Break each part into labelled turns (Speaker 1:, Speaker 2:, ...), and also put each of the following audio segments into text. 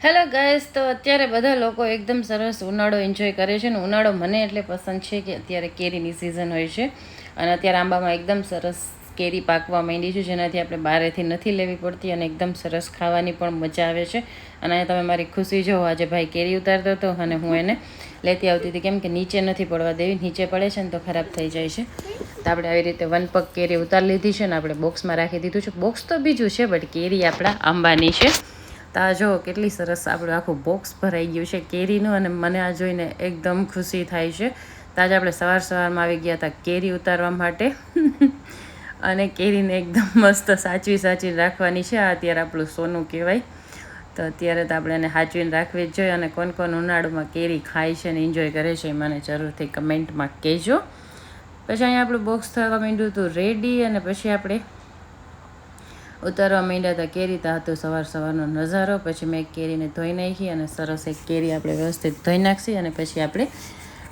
Speaker 1: Hello guys, તો અત્યારે બધા લોકો એકદમ સરસ ઉનાળો એન્જોય કરે છે ને ઉનાળો મને એટલે પસંદ છે કે અત્યારે કેરીની સિઝન હોય છે અને અત્યારે આંબામાં એકદમ સરસ કેરી પાકવા માંડી છે, જેનાથી આપણે બહારેથી નથી લેવી પડતી અને એકદમ સરસ ખાવાની પણ મજા આવે છે. અને અહીંયા તમે મારી ખુશી જોવો, આજે ભાઈ કેરી ઉતારતો હતો અને હું એને લેતી આવતી હતી, કેમ કે નીચે નથી પડવા દેવી, નીચે પડે છે ને તો ખરાબ થઈ જાય છે. તો આપણે આવી રીતે વન પગ કેરી ઉતારી લીધી છે ને આપણે બોક્સમાં રાખી દીધું છે. બોક્સ તો બીજું છે, બટ કેરી આપણા આંબાની છે. તો આ જો કેટલી સરસ આપણું આખું બોક્સ ભરાઈ ગયું છે કેરીનું, અને મને આ જોઈને એકદમ ખુશી થાય છે. તો આજે આપણે સવારમાં આવી ગયા હતા કેરી ઉતારવા માટે અને કેરીને એકદમ મસ્ત સાચવી રાખવાની છે. આ અત્યારે આપણું સોનું કહેવાય. તો અત્યારે તો આપણે એને સાચવીને રાખવી જ જોઈએ. અને કોણ ઉનાળામાં કેરી ખાય છે ને એન્જોય કરે છે મને જરૂરથી કમેન્ટમાં કહેજો. પછી અહીંયા આપણું બોક્સ થવા માંડ્યું હતું રેડી, અને પછી આપણે ઉતારવા માંડ્યા હતા કેરી. તો હતો સવારનો નજારો. પછી મેં એક કેરીને ધોઈ નાખી અને સરસ એક કેરી આપણે વ્યવસ્થિત ધોઈ નાખશી અને પછી આપણે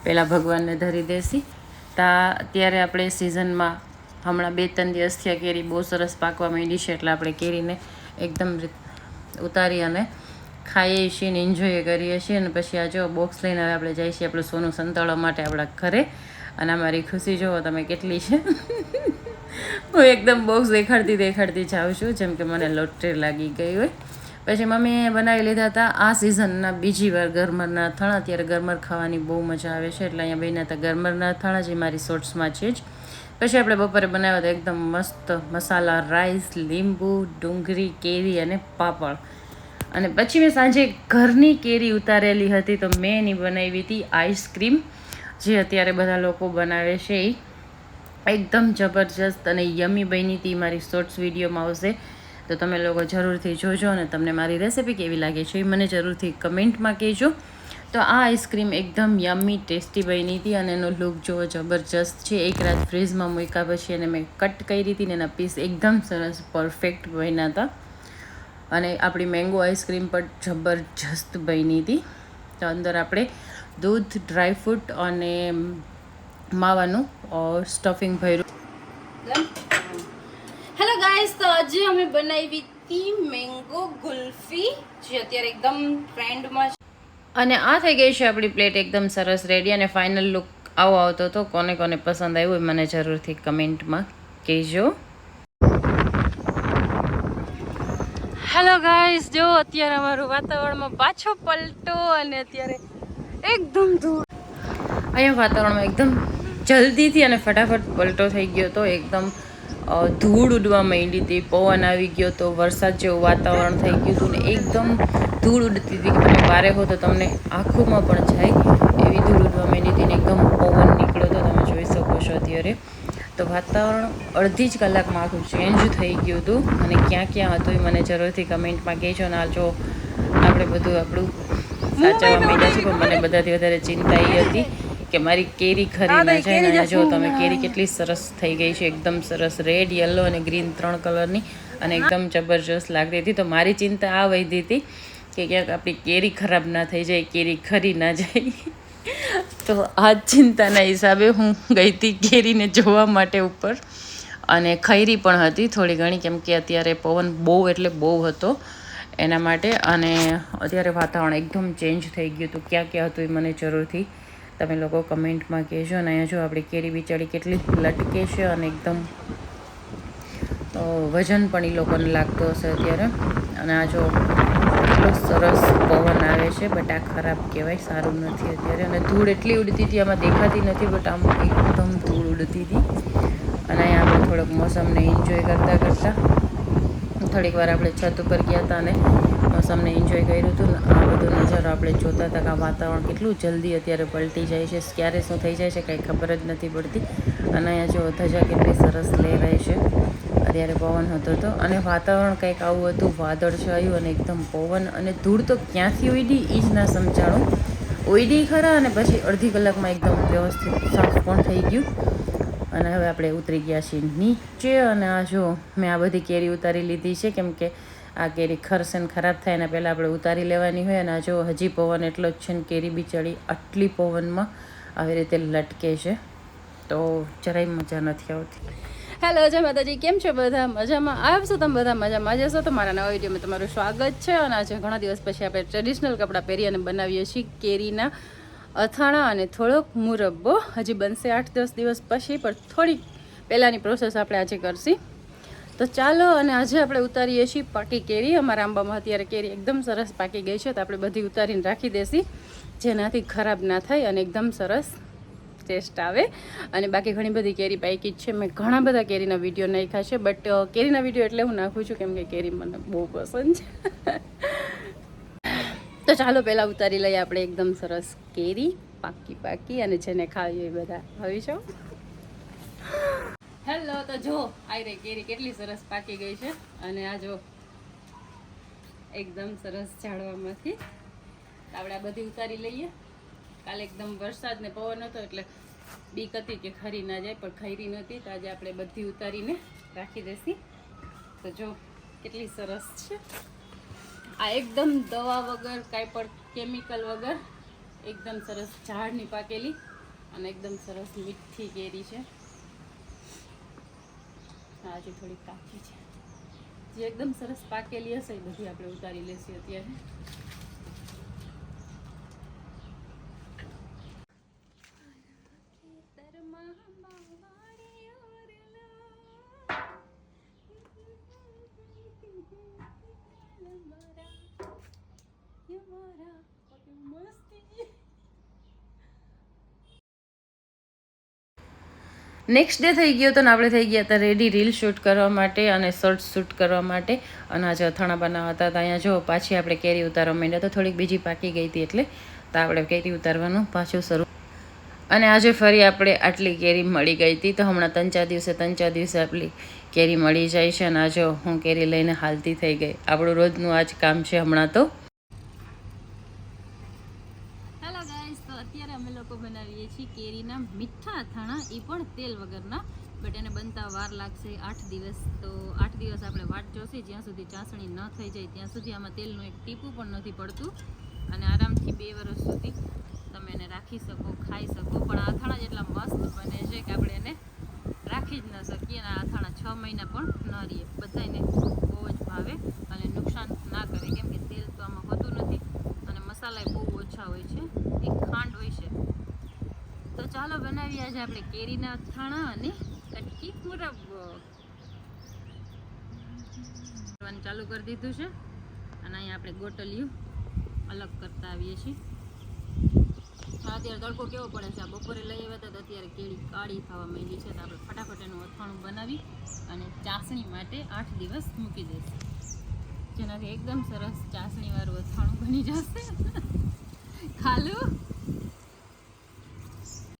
Speaker 1: પહેલાં ભગવાનને ધરી દેશી. અત્યારે આપણે સિઝનમાં હમણાં 2-3 દિવસ થયા કેરી બહુ સરસ પાકવા માંડી છે, એટલે આપણે કેરીને એકદમ ઉતારી અને ખાઈએ છીએ ને એન્જોય કરીએ છીએ. અને પછી આ જો બોક્સ લઈને હવે આપણે જઈએ છીએ આપણું સોનું સંતાડવા માટે આપણા ઘરે. અને અમારી ખુશી જુઓ તમે કેટલી છે. હું એકદમ બોક્સ દેખાડતી જાઉં છું, જેમ કે મને લોટરી લાગી ગઈ હોય. પછી મમ્મીએ બનાવી લીધા હતા આ સિઝનના બીજી વાર ગરમરના અથાણા. અત્યારે ગરમર ખાવાની બહુ મજા આવે છે, એટલે અહીંયા બન્યા હતા ગરમરના અથાણા, જે મારી શોર્ટ્સમાં છે જ. પછી આપણે બપોરે બનાવ્યા હતા એકદમ મસ્ત મસાલા રાઈસ, લીંબુ, ડુંગળી, કેરી અને પાપડ. અને પછી મેં સાંજે ઘરની કેરી ઉતારેલી હતી, તો મેં એની બનાવી હતી આઈસ્ક્રીમ, જે અત્યારે બધા લોકો બનાવે છે. એ એકદમ જબરજસ્ત અને યમી બની હતી. મારી શોર્ટ્સ વિડીયોમાં આવશે, તો તમે લોકો જરૂરથી જોજો. અને તમને મારી રેસિપી કેવી લાગે છે એ મને જરૂરથી કમેન્ટમાં કહેજો. તો આ આઈસ્ક્રીમ એકદમ યમી ટેસ્ટી બની હતી અને એનો લુક જોવો જબરજસ્ત છે. એક રાત ફ્રીઝમાં મૂક્યા પછી એને મેં કટ કરી હતી ને એના પીસ એકદમ સરસ પરફેક્ટ બન્યા હતા. અને આપણી મેંગો આઈસ્ક્રીમ પણ જબરજસ્ત બની હતી. તો અંદર આપણે દૂધ, ડ્રાયફ્રૂટ અને માવાનું સ્ટફિંગ ભર્યું. હેલો ગાઈસ, તો આજે અમે બનાવી હતી મેંગો ગુલ્ફી, જે અત્યારે એકદમ ટ્રેન્ડમાં છે. અને આ થઈ ગઈ છે આપણી પ્લેટ એકદમ સરસ રેડી. અને ફાઇનલ લુક આવો આવતો હતો. કોને પસંદ આવ્યું એ મને જરૂરથી કમેન્ટમાં કહેજો. હેલો ગાઈસ, જો અત્યારે અમારું વાતાવરણમાં પાછો પલટો, અને અત્યારે એકદમ ધૂળ. અહીંયા વાતાવરણમાં એકદમ જલ્દીથી અને ફટાફટ પલટો થઈ ગયો હતો. એકદમ ધૂળ ઉડવા માંડી હતી, પવન આવી ગયો હતો, વરસાદ જેવું વાતાવરણ થઈ ગયું હતું ને એકદમ ધૂળ ઉડતી હતી. તમે બારે હો તો તમને આંખોમાં પણ જાય એવી ધૂળ ઉડવા માંડી હતી ને એકદમ પવન નીકળ્યો હતો, તમે જોઈ શકો છો અત્યારે. તો વાતાવરણ અડધી જ કલાકમાં આખું ચેન્જ થઈ ગયું હતું. અને ક્યાં હતું એ મને જરૂરથી કમેન્ટમાં કહેજો. ને આ જો આપણે બધું આપણું સાચવવા માંડ્યા છે, પણ મને બધાથી વધારે ચિંતા એ હતી કે મારી કેરી ખરી ના જાય. અને જો તમે કેરી કેટલી સરસ થઈ ગઈ છે, એકદમ સરસ રેડ, યલો અને ગ્રીન 3 કલરની, અને એકદમ જબરજસ્ત લાગતી હતી. તો મારી ચિંતા આ વધી હતી કે ક્યાંક આપણી કેરી ખરાબ ના થઈ જાય, કેરી ખરી ના જાય. તો આ ચિંતાના હિસાબે હું ગઈ હતી કેરીને જોવા માટે ઉપર. અને ખૈરી પણ હતી થોડી ઘણી, કેમ કે અત્યારે પવન બહુ એટલે બહુ હતો એના માટે. અને અત્યારે વાતાવરણ એકદમ ચેન્જ થઈ ગયું હતું. ક્યાં હતું એ મને જરૂરથી તમે લોકો કમેન્ટમાં કહેજો. અને અહીંયા જો આપણી કેરી બિચારી કેટલી લટકે છે અને એકદમ વજન પણ એ લોકોને લાગતો હશે અત્યારે. અને આ જો એટલો સરસ પવન આવે છે, બટ આ ખરાબ કહેવાય, સારું નથી અત્યારે. અને ધૂળ એટલી ઉડતી હતી, આમાં દેખાતી નથી, બટ આમ એકદમ ધૂળ ઉડતી હતી. અને અહીંયા આપણે થોડોક મોસમને એન્જોય કરતાં થોડીક વાર આપણે છત ઉપર ગયા હતા અને મોસમને એન્જોય કર્યું હતું. આ બધો નજારો આપણે જોતા હતા કે આ વાતાવરણ કેટલું જલ્દી અત્યારે પલટી જાય છે, ક્યારે શું થઈ જાય છે કંઈ ખબર જ નથી પડતી. અને અહીંયા જો ધજા કેટલી સરસ લહેરાય છે. અત્યારે પવન હતો અને વાતાવરણ કંઈક આવું હતું, વાદળછાયું અને એકદમ પવન. અને ધૂળ તો ક્યાંથી ઉડી એ જ ના સમજાણું. ઉડી ખરા, અને પછી અડધી કલાકમાં એકદમ વ્યવસ્થિત સાફ પણ થઈ ગયું. અને હવે આપણે ઉતરી ગયા છીએ નીચે. અને આ જો મેં આ બધી કેરી ઉતારી લીધી છે, કેમ કે આ કેરી ખરશે ને ખરાબ થાય ને પહેલાં આપણે ઉતારી લેવાની હોય. અને આ જો હજી પવન એટલો જ છે ને કેરી બિચારી આટલી પવનમાં આવી રીતે લટકે છે, તો જરાય મજા નથી આવતી. હેલો જય માતાજી, કેમ છો બધા? મજામાં આવશો તમે? બધા મજામાં જશો તો મારા નવા વિડીયોમાં તમારું સ્વાગત છે. અને આજે ઘણા દિવસ પછી આપણે ટ્રેડિશનલ કપડાં પહેરી અને બનાવીએ છીએ કેરીના અથાણા અને થોડોક મુરબ્બો. હજી બનશે 8-10 દિવસ પછી, પણ થોડીક પહેલાંની પ્રોસેસ આપણે આજે કરશી. તો ચાલો, અને આજે આપણે ઉતારીએ છીએ પાકી કેરી. અમારા આંબામાં અત્યારે કેરી એકદમ સરસ પાકી ગઈ છે, તો આપણે બધી ઉતારીને રાખી દેશી, જેનાથી ખરાબ ના થાય અને એકદમ સરસ ટેસ્ટ આવે. અને બાકી ઘણી બધી કેરી પાકી જ છે. મેં ઘણા બધા કેરીના વિડીયો નાખ્યા છે, બટ કેરીના વિડીયો એટલે હું નાખું છું કેમ કે કેરી મને બહુ પસંદ છે. તો ચાલો પહેલાં ઉતારી લઈએ આપણે એકદમ સરસ કેરી, પાકી અને જેને ખાવી એ બધા આવી છો. હેલો, તો જો આ રે કેરી કેટલી સરસ પાકી ગઈ છે. અને આ જો એકદમ સરસ ઝાડવામાંથી આપણે આ બધી ઉતારી લઈએ. કાલે એકદમ વરસાદ ને પવન હતો એટલે બીક હતી કે ખરી ના જાય, પણ ખરી નહોતી. તો આજે આપણે બધી ઉતારીને રાખી દેશી. તો જો કેટલી સરસ છે. આ એકદમ દવા વગર, કાંઈ પણ કેમિકલ વગર એકદમ સરસ ઝાડની પાકેલી અને એકદમ સરસ મીઠી કેરી છે. આજે થોડી કાચી છે. જે એકદમ સરસ પાકેલી હશે એ બધી આપણે ઉતારી લેશું અત્યારે. નેક્સ્ટ ડે થઈ ગયો હતો ને આપણે થઈ ગયા હતા રેડી રીલ શૂટ કરવા માટે અને શોર્ટ શૂટ કરવા માટે. અને આજે અથાણા બનાવતા હતા. અહીંયા જો પાછી આપણે કેરી ઉતારવા માંડ્યા, તો થોડીક બીજી પાકી ગઈ હતી એટલે તો આપણે કેરી ઉતારવાનું પાછું શરૂ. અને આજે ફરી આપણે આટલી કેરી મળી ગઈ હતી. તો હમણાં 3-4 દિવસે આપણી કેરી મળી જાય છે. અને આજે હું કેરી લઈને હાલતી થઈ ગઈ. આપણું રોજનું આ જ કામ છે હમણાં તો. અત્યારે અમે લોકો બનાવીએ છીએ કેરીના મીઠા અથાણા, એ પણ તેલ વગરના. બટ એને બનતા વાર લાગશે 8 દિવસ. તો 8 દિવસ આપણે વાટ જોશે, જ્યાં સુધી ચાસણી ન થઈ જાય ત્યાં સુધી. આમાં તેલનું એક ટીપું પણ નથી પડતું અને આરામથી 2 વર્ષ સુધી તમે એને રાખી શકો, ખાઈ શકો. પણ આ અથાણા જેટલા મસ્ત બને છે કે આપણે એને રાખી જ ન શકીએ. અને આ અથાણા 6 મહિના પણ ન રહીએ. બધાને બહુ જ ભાવે અને નુકસાન ના કરે, કેમ કે તેલ તો આમાં હોતું નથી અને મસાલા બહુ ઓછા હોય છે, એક ખાંડ હોય છે. તો ચાલો બનાવીએ આજે આપણે કેરીના અથાણા અને કટકી મુરબ્બો. ચાલુ કરી દીધું છે. અને અહીંયા આપણે ગોટલિયું અલગ કરતા આવીએ છીએ. અત્યારે તડકો કેવો પડે છે. આ બપોરે લઈ આવ્યા હતા તો અત્યારે કેરી કાળી થવા માંડી છે. તો આપણે ફટાફટ એનું અથાણું બનાવી અને ચાસણી માટે 8 દિવસ મૂકી દઈશું, જેનાથી એકદમ સરસ ચાસણીવાળું અથાણું બની જશે. ખાલું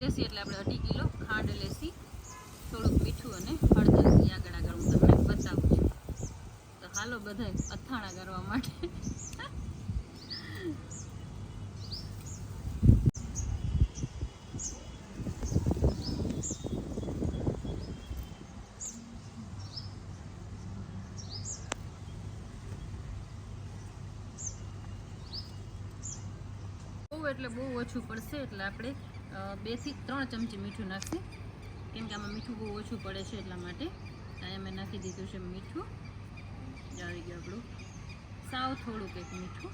Speaker 1: લેસી એટલે આપણે 2.5 કિલો ખાંડ લેસી, થોડુંક મીઠું અને હળદર. આગળ હું તમને બતાવું છું. તો હાલો બધા અથાણા કરવા માટે. એટલે બહુ ઓછું પડશે, એટલે આપણે 2 થી 3 ચમચી મીઠું નાખશું, કેમ કે આમાં મીઠું બહુ ઓછું પડે છે એટલા માટે. અહીંયા મેં નાખી દીધું છે મીઠું. આવી ગયું આપણું સાવ થોડુંક એક મીઠું.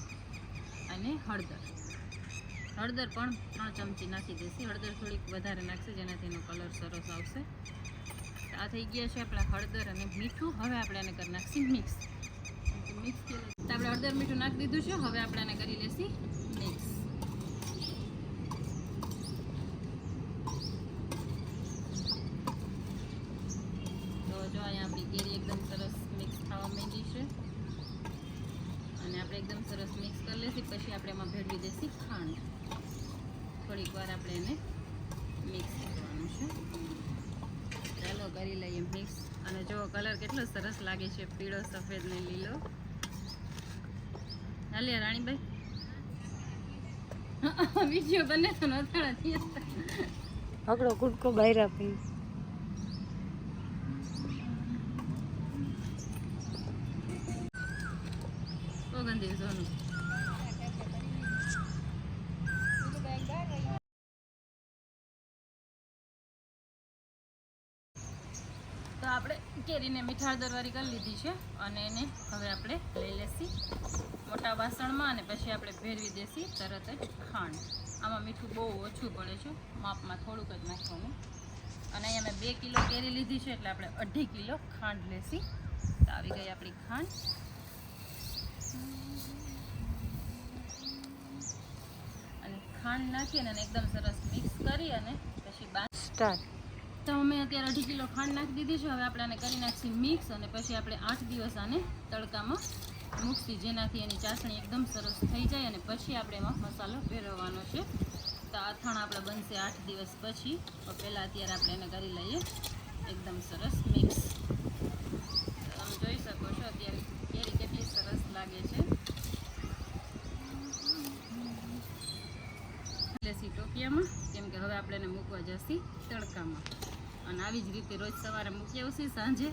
Speaker 1: અને હળદર પણ 3 ચમચી નાખી દઈશું. હળદર થોડીક વધારે નાખશે, જેનાથી એનો કલર સરસ આવશે. આ થઈ ગયા છે આપણા હળદર અને મીઠું. હવે આપણે એને કરી નાખીશું મિક્સ. આપણે હળદર મીઠું નાખી દીધું છે. હવે આપણે એને કરી લઈશું મિક્સ. આપણી કેરી એકદમ સરસ મિક્સ થવા માંડી છે. અને આપણે એકદમ સરસ મિક્સ કરી લઈશું. પછી આપણે એમાં ભેળવી દઈશું ખાંડ. થોડીક વાર આપણે એને મિક્સ કરવાનું છે. ચાલો કરી લઈએ મિક્સ. અને જો કલર કેટલો સરસ લાગે છે, પીળો, સફેદ ને લીલો. હાલે રાણીભાઈ, વિડીયો બને તો નથાણા હકડો કુટકો બહાર આપી. તો આપણે કેરીને મીઠા હળદરવાળી કરી લીધી છે અને એને હવે આપણે લઈ લેસી મોટા વાસણમાં અને પછી આપણે ભેરવી દેસી તરત જ ખાંડ. આમાં મીઠું બહુ ઓછું પડે છે, માપમાં થોડુંક જ નાખવાનું. અને અહીંયા મેં 2 કિલો કેરી લીધી છે એટલે આપણે 2.5 કિલો ખાંડ લેસી. તો આવી ગઈ આપણી ખાંડ. અને ખાંડ નાખી અને એકદમ સરસ મિક્સ કરી અને પછી સ્ટાર્ટ. તો અમે અત્યારે 2.5 કિલો ખાંડ નાખી દીધી છે. હવે આપણે આને કરી નાખીએ મિક્સ અને પછી આપણે 8 દિવસ આને તડકામાં મૂકીએ, જેનાથી એની ચાસણી એકદમ સરસ થઈ જાય અને પછી આપણે એમાં મસાલો ભેરવવાનો છે. તો અથાણ આપણે બનશે 8 દિવસ પછી. તો પહેલાં અત્યારે આપણે એને કરી લઈએ એકદમ સરસ મિક્સ. તમે જોઈ શકો છો અત્યારે કેરી કેટલી સરસ લાગે છે. લેસી ટોપિયામાં, કેમ કે હવે આપણે એને મૂકવા જશી તડકામાં. અને આવી જ રીતે રોજ સવારે મૂકી આવશી, સાંજે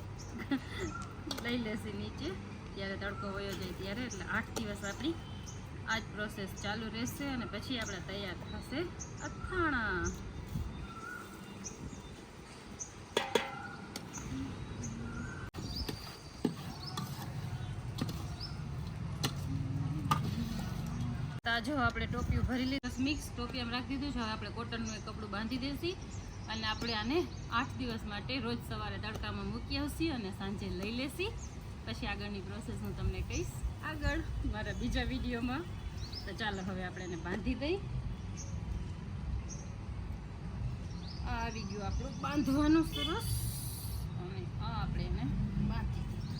Speaker 1: લઈ લેશી નીચે, ત્યારે તડકો વયો જાય ત્યારે. એટલે 8 દિવસ આપણી આ જ પ્રોસેસ ચાલુ રહેશે અને પછી આપણે તૈયાર થશે અથાણા. તાજો આપણે ટોપિયું ભરી લીધું, મિક્સ ટોપિયામાં રાખી દીધું છે. હવે આપણે કોટનનું એક કપડું બાંધી દેસી અને આપણે આને 8 દિવસ માટે રોજ સવારે તડકામાં મૂકી આવશી અને સાંજે લઈ લેશી. પછી આગળની પ્રોસેસ હું તમને કહીશ આગળ મારા બીજા વિડીયોમાં. તો ચાલો હવે આપણે એને બાંધી દઈ. આ આવી ગયું આપણું બાંધવાનું સરસ અને આ આપણે એને બાંધી દઈએ.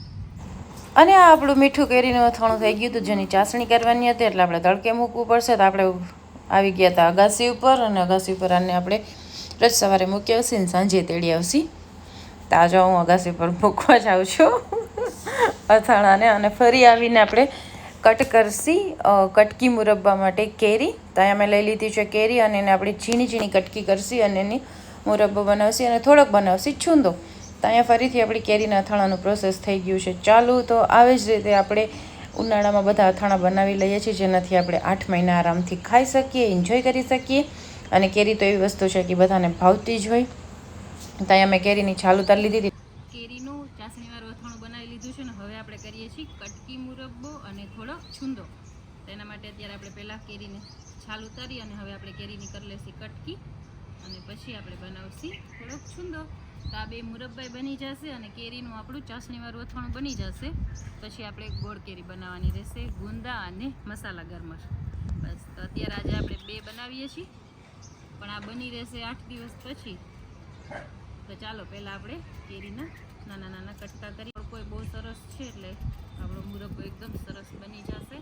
Speaker 1: અને આ આપણું મીઠું કેરીનું અથાણું થઈ ગયું હતું, જેની ચાસણી કરવાની હતી એટલે આપણે તડકે મૂકવું પડશે. તો આપણે આવી ગયા હતા અગાસી ઉપર અને અગાસી ઉપર આને આપણે રોજ સવારે મૂકી આવશી ને સાંજે તેડી આવશી. તાજો હું અગાસી પર મૂકવા જાઉં છું અથાણાને. અને ફરી આવીને આપણે કટ કરશી કટકી મુરબ્બા માટે કેરી. તો અહીંયા મેં લઈ લીધી છે કેરી અને એને આપણે ઝીણી ઝીણી કટકી કરશી અને એની મુરબ્બો બનાવશી અને થોડોક બનાવશી છૂંદો. તો અહીંયા ફરીથી આપણી કેરીના અથાણાનું પ્રોસેસ થઈ ગયું છે ચાલુ. તો આવી જ રીતે આપણે ઉનાળામાં બધા અથાણા બનાવી લઈએ છીએ, જેનાથી આપણે 8 મહિના આરામથી ખાઈ શકીએ, એન્જોય કરી શકીએ. અને કેરી તો એવી વસ્તુ છે કે બધાને ભાવતી જ હોય. તો અહીંયા મેં કેરીની છાલ ઉતારી લીધી હતી. કેરીનું ચાસણીવાળું અથાણું બનાવી લીધું છે ને હવે આપણે કરીએ છીએ કટકી મુરબ્બો અને થોડો છૂંદો. તો એના માટે અત્યારે આપણે પહેલાં કેરીને છાલ ઉતારી અને હવે આપણે કેરીની કરી લેશી કટકી અને પછી આપણે બનાવશી થોડોક છૂંદો. તો આ 2 મુરબ્બાઈ બની જશે અને કેરીનું આપણું ચાસણીવાળું અથાણું બની જશે. પછી આપણે ગોળ કેરી બનાવવાની રહેશે, ગુંદા અને મસાલા ગરમર. બસ તો અત્યારે આજે આપણે 2 બનાવીએ છીએ, પણ આ બની રહેશે 8 દિવસ પછી. તો ચાલો પહેલાં આપણે કેરીના નાના નાના કટકા કરી. કોઈ બહુ સરસ છે એટલે આપણો મુરબ્બો એકદમ સરસ બની જશે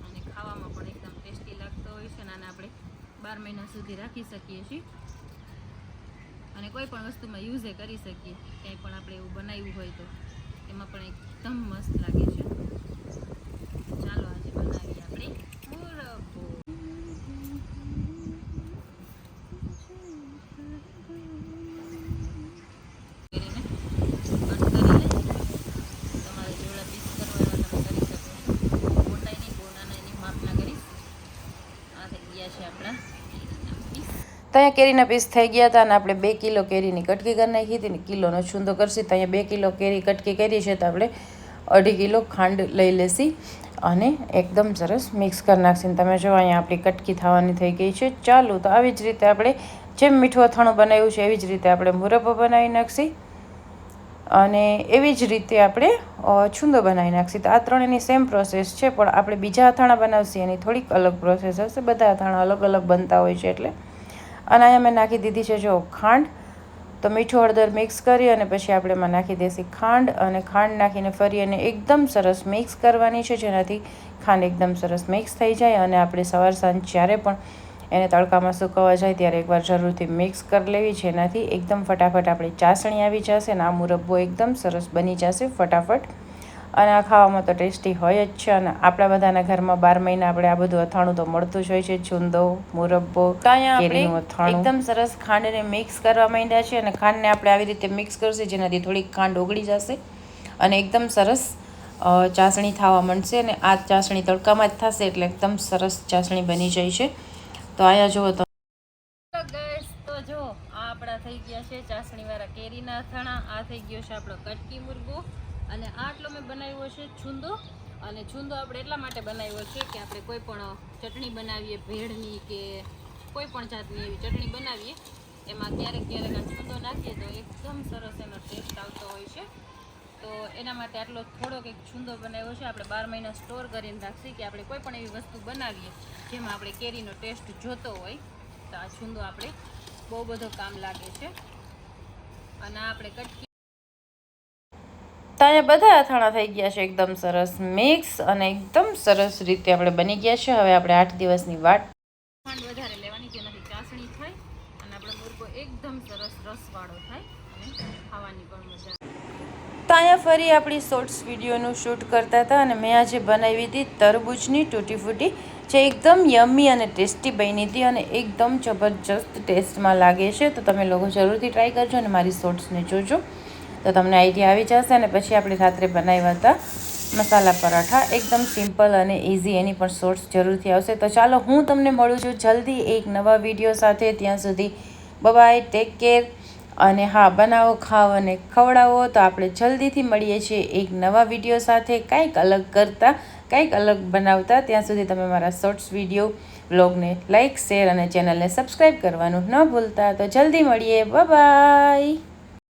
Speaker 1: અને ખાવામાં પણ એકદમ ટેસ્ટી લાગતો હોય છે. અને આને આપણે 12 મહિના સુધી રાખી શકીએ છીએ અને કોઈ પણ વસ્તુમાં યુઝે કરી શકીએ. ક્યાંય પણ આપણે એવું બનાવ્યું હોય તો એમાં પણ એકદમ મસ્ત લાગે છે. ચાલો આજે બનાવીએ આપણે મુરબ્બો. તો અહીંયા કેરીના પીસ થઈ ગયા હતા અને આપણે 2 કિલો કેરીની કટકી કરી નાખી હતી ને કિલોનો છૂંદો કરશી. તો અહીંયા 2 કિલો કેરી કટકી કરી છે તો આપણે 2.5 કિલો ખાંડ લઈ લેશી અને એકદમ સરસ મિક્સ કરી નાખશી. તમે જો અહીંયા આપણી કટકી થવાની થઈ ગઈ છે ચાલુ. તો આવી જ રીતે આપણે જેમ મીઠું અથાણું બનાવ્યું છે એવી જ રીતે આપણે મુરબ્બો બનાવી નાખશી અને એવી જ રીતે આપણે છૂંદો બનાવી નાખશી. તો આ ત્રણેયની સેમ પ્રોસેસ છે, પણ આપણે બીજા અથાણા બનાવશી એની થોડીક અલગ પ્રોસેસ હશે. બધા અથાણા અલગ અલગ બનતા હોય છે એટલે. અને અહીંયા મેં નાખી દીધી છે જો ખાંડ. તો મીઠું હળદર મિક્સ કરી અને પછી આપણે એમાં નાખી દઈશું ખાંડ અને ખાંડ નાખીને ફરી એને એકદમ સરસ મિક્સ કરવાની છે, જેનાથી ખાંડ એકદમ સરસ મિક્સ થઈ જાય. અને આપણે સવાર સાંજ જ્યારે પણ એને તડકામાં સુકવવા જાય ત્યારે એકવાર જરૂરથી મિક્સ કરી લેવી, જેનાથી એકદમ ફટાફટ આપણી ચાસણી આવી જશે અને આ મુરબ્બો એકદમ સરસ બની જશે ફટાફટ. અને આ ખાવામાં તો ટેસ્ટી હોય જ છે. અને આપણા બધાના ઘરમાં 12 મહિના આપણે આ બધું અથાણું તો મળતું જ હોય છે, છૂંદો, મુરબ્બો, કેરીનું અથાણું. એકદમ સરસ ખાંડને મિક્સ કરવા માંડ્યા છે અને ખાંડને આપણે આવી રીતે મિક્સ કરશે, જેનાથી થોડીક ખાંડ ઓગળી જશે અને એકદમ સરસ ચાસણી થવા માંડશે. અને આ ચાસણી તડકામાં જ થશે એટલે એકદમ સરસ ચાસણી બની જાય છે. તો અહીંયા જુઓ તો જો આ આપણા થઈ ગયા છે ચાસણીવાળા કેરી. કેરીના અથાણા, આ થઈ ગયો છે આપણો કટકી મુરગો, અને આટલો મેં બનાવ્યો છે છુંદો. અને છુંદો આપણે એટલા માટે બનાવ્યો છે કે આપણે કોઈ પણ ચટણી બનાવીએ, ભેળની કે કોઈ પણ જાતની એવી ચટણી બનાવીએ, એમાં ક્યારેક ક્યારેક આ છુંદો નાખીએ તો એકદમ સરસ એનો ટેસ્ટ આવતો હોય છે. તો એના માટે આટલો થોડોક એક છુંદો બનાવ્યો છે. આપણે 12 મહિના સ્ટોર કરીને રાખીએ કે આપણે કોઈ પણ એવી વસ્તુ બનાવીએ જેમાં આપણે કેરીનો ટેસ્ટ જોતો હોય, તો આ છુંદો આપણે બહુ બધો કામ લાગે છે. અને આપણે કટકી તો અહીંયા બધા અથાણા થઈ ગયા છે એકદમ સરસ મિક્સ, અને એકદમ સરસ રીતે આપણે બની ગયા છે. હવે આપણે 8 દિવસની વાટ ખાંડ વધારે લેવાની, જેનાથી ચાસણી થાય અને આપણો મુરગો એકદમ સરસ રસવાળો થાય અને ખાવાની પણ મજા આવે. તો અહીંયા ફરી આપણી શોર્ટ્સ વિડીયોનું શૂટ કરતા હતા, અને મેં આજે બનાવી હતી તરબૂચની તૂટી ફૂટી, જે એકદમ યમ્મી અને ટેસ્ટી બની હતી અને એકદમ જબરજસ્ત ટેસ્ટમાં લાગે છે. તો તમે લોકો જરૂરથી ટ્રાય કરજો અને મારી શોર્ટ્સને જોજો, તો તમને આઈડિયા આવી જશે. અને પછી આપણે રાત્રે બનાવ્યા હતા મસાલા પરાઠા, એકદમ સિમ્પલ અને ઇઝી, એની પણ શોર્ટ્સ જરૂરથી આવશે. તો ચાલો હું તમને મળું છું જલ્દી એક નવા વિડીયો સાથે. ત્યાં સુધી બાય, ટેક કેર. અને હા, બનાવો, ખાઓ અને ખવડાવો. તો આપણે જલ્દીથી મળીએ છીએ એક નવા વિડીયો સાથે, કંઈક અલગ કરતા, કંઈક અલગ બનાવતા. ત્યાં સુધી તમે મારા શોર્ટ્સ વિડીયો બ્લોગને લાઇક, શેર અને ચેનલને સબસ્ક્રાઈબ કરવાનું ન ભૂલતા. તો જલ્દી મળીએ. બાય.